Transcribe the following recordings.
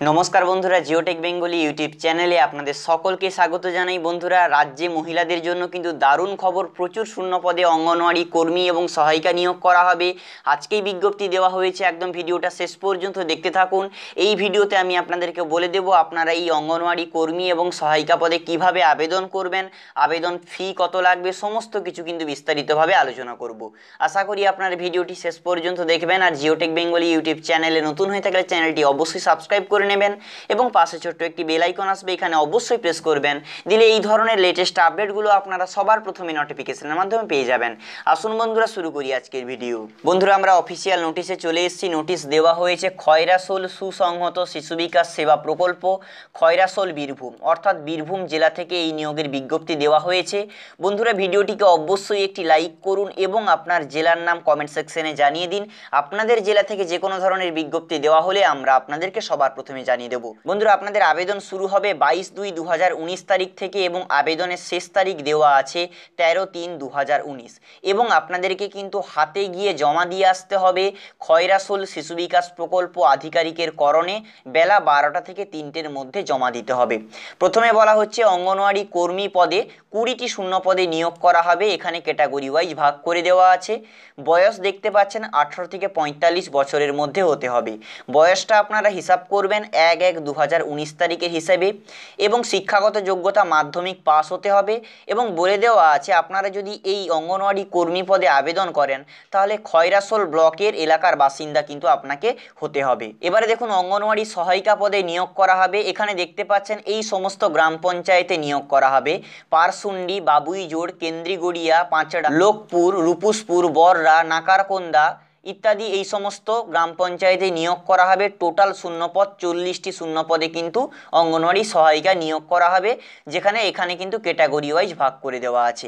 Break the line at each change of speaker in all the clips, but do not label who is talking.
নমস্কার বন্ধুরা, Geotech Bengali YouTube চ্যানেলে আপনাদের সকলকে স্বাগত জানাই। বন্ধুরা, রাজ্যে মহিলাদের জন্য কিন্তু দারুণ খবর, প্রচুর শূন্য পদে অঙ্গনওয়াড়ি কর্মী এবং সহায়িকা নিয়োগ করা হবে। আজকেই বিজ্ঞপ্তি দেওয়া হয়েছে, একদম ভিডিওটা শেষ পর্যন্ত দেখতে থাকুন। এই ভিডিওতে আমি আপনাদেরকে বলে দেব আপনারা এই অঙ্গনওয়াড়ি কর্মী এবং সহায়িকা পদে কিভাবে আবেদন করবেন, আবেদন ফি কত লাগবে, সমস্ত কিছু কিন্তু বিস্তারিতভাবে আলোচনা করব। আশা করি আপনারা ভিডিওটি শেষ পর্যন্ত দেখবেন। আর জিওটেক বেঙ্গলি ইউটিউব চ্যানেলে নতুন হয়ে থাকলে চ্যানেলটি অবশ্যই সাবস্ক্রাইব করে নেবেন এবং পাশে ছোট্ট একটি বেল আইকন আসবে, এখানে অবশ্যই প্রেস করবেন। দিলে এই ধরনের লেটেস্ট আপডেটগুলো আপনারা সবার প্রথমে নোটিফিকেশনের মাধ্যমে পেয়ে যাবেন। আসুন বন্ধুরা, শুরু করি আজকের ভিডিও। বন্ধুরা, আমরা অফিসিয়াল নোটিশে চলে এসেছি। নোটিশ দেওয়া হয়েছে খয়রাসোল সুসংহত শিশু বিকাশ সেবা প্রকল্প, খয়রাসোল বীরভূম, অর্থাৎ বীরভূম জেলা থেকে এই নিয়োগের বিজ্ঞপ্তি দেওয়া হয়েছে। বন্ধুরা, ভিডিওটিকে অবশ্যই একটি লাইক করুন এবং আপনার জেলার নাম কমেন্ট সেকশনে জানিয়ে দিন। আপনাদের জেলা থেকে যে কোনো ধরনের বিজ্ঞপ্তি দেওয়া হলে আমরা আপনাদেরকে সবার প্রথমে জানিয়ে দেব। বন্ধুরা, আপনাদের আবেদন শুরু হবে 22/2/2019 তারিখ থেকে এবং আবেদনের শেষ তারিখ দেওয়া আছে 13/3/2019 এবং আপনাদেরকে কিন্তু হাতে গিয়ে জমা দিয়ে আসতে হবে খয়রাসোল শিশু বিকাশ প্রকল্প আধিকারিকের করণে বেলা 12টা থেকে 3টের মধ্যে জমা দিতে হবে। প্রথমে বলা হচ্ছে অঙ্গনওয়াড়ি কর্মী পদে 20টি শূন্য পদে নিয়োগ করা হবে। এখানে ক্যাটাগরি ওয়াইজ ভাগ করে দেওয়া আছে। বয়স দেখতে পাচ্ছেন 18 থেকে 45 বছরের মধ্যে হতে হবে। বয়সটা আপনারা হিসাব করবেন 1/1/2019 তারিখের হিসাবে এবং শিক্ষাগত যোগ্যতা মাধ্যমিক পাস হতে হবে। এবং বলে দেওয়া আছে আপনারা যদি এই অঙ্গনওয়াড়ি কর্মী পদে আবেদন করেন তাহলে খয়রাসোল ব্লকের এলাকার বাসিন্দা কিন্তু আপনাকে হতে হবে। এবারে দেখুন, অঙ্গনওয়াড়ি সহায়িকা পদে নিয়োগ করা হবে। এখানে দেখতে পাচ্ছেন এই সমস্ত গ্রাম পঞ্চায়েতে নিয়োগ করা হবে: পারসুন্ডি, বাবুইজোড়, কেন্দ্রিগড়িয়া, পাঁচড়া, লোকপুর, রূপুসপুর, বররা, নাকারকোন্দা ইত্যাদি এই সমস্ত গ্রাম পঞ্চায়েতে নিয়োগ করা হবে। টোটাল শূন্যপদ 40টি শূন্যপদে কিন্তু অঙ্গনওয়াড়ি সহায়িকা নিয়োগ করা হবে, যেখানে এখানে কিন্তু ক্যাটাগরি ওয়াইজ ভাগ করে দেওয়া আছে।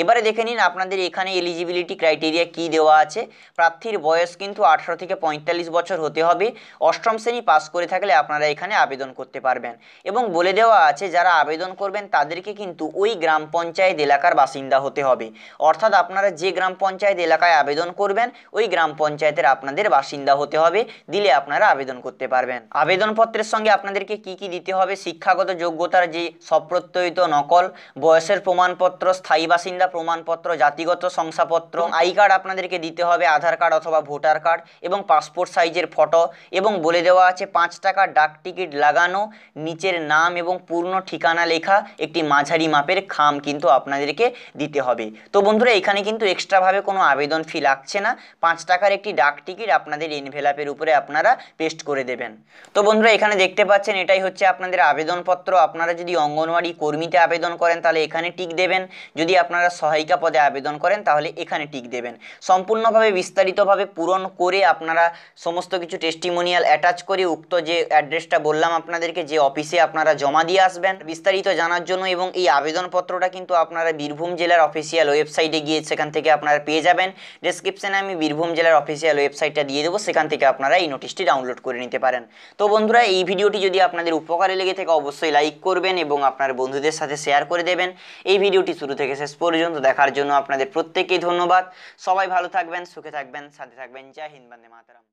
এবারে দেখে নিন আপনাদের এখানে এলিজিবিলিটি ক্রাইটেরিয়া কি দেওয়া আছে। প্রার্থীর বয়স কিন্তু 18 থেকে 45 বছর হতে হবে। অষ্টম শ্রেণী পাস করে থাকলে আপনারা এখানে আবেদন করতে পারবেন এবং বলে দেওয়া আছে যারা আবেদন করবেন তাদেরকে কিন্তু ওই গ্রাম পঞ্চায়েত এলাকার বাসিন্দা হতে হবে। অর্থাৎ আপনারা যে গ্রাম পঞ্চায়েত এলাকায় আবেদন করবেন ওই গ্রাম পঞ্চায়েতের আপনাদের বাসিন্দা হতে হবে, দিলে আপনারা আবেদন করতে পারবেন। আবেদনপত্রের সঙ্গে আপনাদেরকে কি কি দিতে হবে: শিক্ষাগত যোগ্যতার যে সপ্রত্যয়িত নকল, বয়সের প্রমাণপত্র, স্থায়ী বাসিন্দা প্রমাণপত্র, জাতিগত শংসাপত্র, আই কার্ড আপনাদেরকে দিতে হবে, আধার কার্ড অথবা ভোটার কার্ড এবং পাসপোর্ট সাইজের ফটো। এবং বলে দেওয়া আছে 5 টাকার ডাক টিকিট লাগানো, নিচের নাম এবং পূর্ণ ঠিকানা লেখা একটি মাঝারি মাপের খাম কিন্তু আপনাদেরকে দিতে হবে। তো বন্ধুরা, এখানে কিন্তু এক্সট্রাভাবে কোনো আবেদন ফি লাগছে না। 5 টাকার একটি ডাক টিকিট আপনাদের এনভেলাপের উপরে আপনারা পেস্ট করে দেবেন। তো বন্ধুরা, এখানে দেখতে পাচ্ছেন এটাই হচ্ছে আপনাদের আবেদনপত্র। আপনারা যদি অঙ্গনওয়াড়ি কর্মীতে আবেদন করেন তাহলে এখানে টিক দেবেন, যদি আপনারা সহায়িকা পদে আবেদন করেন তাহলে এখানে টিক দেবেন। সম্পূর্ণভাবে বিস্তারিতভাবে পূরণ করে আপনারা সমস্ত কিছু টেস্টিমোনিয়াল অ্যাটাচ করে উক্ত যে অ্যাড্রেসটা বললাম আপনাদেরকে, যে অফিসে আপনারা জমা দিয়ে আসবেন। বিস্তারিত জানার জন্য এবং এই আবেদনপত্রটা কিন্তু আপনারা বীরভূম জেলার অফিসিয়াল ওয়েবসাইটে গিয়ে সেখান থেকে আপনারা পেয়ে যাবেন। ডেসক্রিপশনে আমি বীরভূম জেলার অফিসিয়াল ওয়েবসাইটটা দিয়ে দেবো, সেখান থেকে আপনারা এই নোটিশটি ডাউনলোড করে নিতে পারেন। তো বন্ধুরা, এই ভিডিওটি যদি আপনাদের উপকারে লেগে থাকে অবশ্যই লাইক করবেন এবং আপনার বন্ধুদের সাথে শেয়ার করে দেবেন। এই ভিডিওটি শুরু থেকে শেষ পর্যন্ত দেখার জন্য আপনাদের প্রত্যেককেই ধন্যবাদ। সবাই ভালো থাকবেন, সুখে থাকবেন, সাথে থাকবেন। জয় হিন্দ, বন্দে মাতরম।